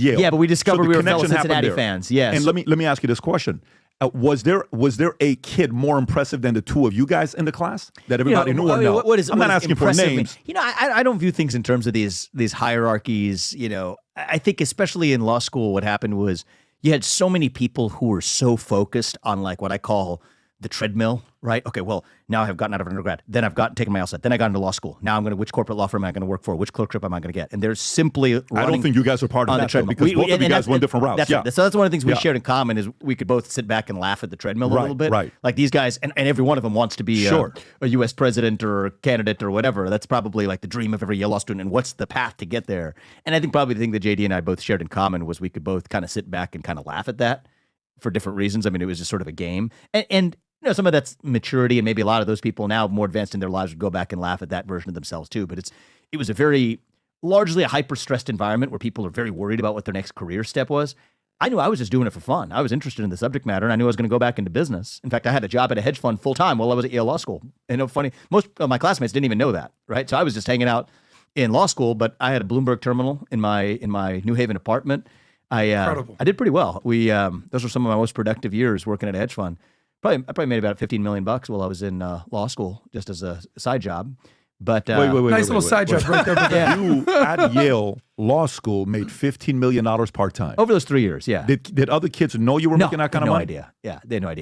Yale. Yeah, but we discovered So the we were fellow connection happened Cincinnati there. fans. Yes. And let me ask you this question. Was there a kid more impressive than the two of you guys in the class that everybody knew or no? I'm not asking for names. I don't view things in terms of these hierarchies. I think especially in law school, what happened was you had so many people who were so focused on like what I call the treadmill, right? Okay, well, now I've gotten out of undergrad. Then I've taken my LSAT. Then I got into law school. Now I'm going to, which corporate law firm am I going to work for? Which clerkship am I going to get? And they're simply running I don't think you guys are part of that, though, because both of you guys went different routes. That's right. So that's one of the things we shared in common is we could both sit back and laugh at the treadmill a little bit. Right. Like these guys, and every one of them wants to be a U.S. president or a candidate or whatever. That's probably like the dream of every Yale law student. And what's the path to get there? And I think probably the thing that JD and I both shared in common was we could both kind of sit back and kind of laugh at that for different reasons. I mean, it was just sort of a game. And some of that's maturity, and maybe a lot of those people now more advanced in their lives would go back and laugh at that version of themselves too. But it was largely a hyper-stressed environment where people are very worried about what their next career step was. I knew I was just doing it for fun. I was interested in the subject matter, and I knew I was going to go back into business. In fact, I had a job at a hedge fund full-time while I was at Yale Law School. And funny, most of my classmates didn't even know that, right? So I was just hanging out in law school, but I had a Bloomberg terminal in my New Haven apartment. I did pretty well. Those were some of my most productive years working at a hedge fund. I probably made about $15 million while I was in law school, just as a side job. But nice little side job right there. You at Yale Law School made $15 million part time over those 3 years. Yeah. Did other kids know you were making that kind of money? No idea. Yeah, they had no idea.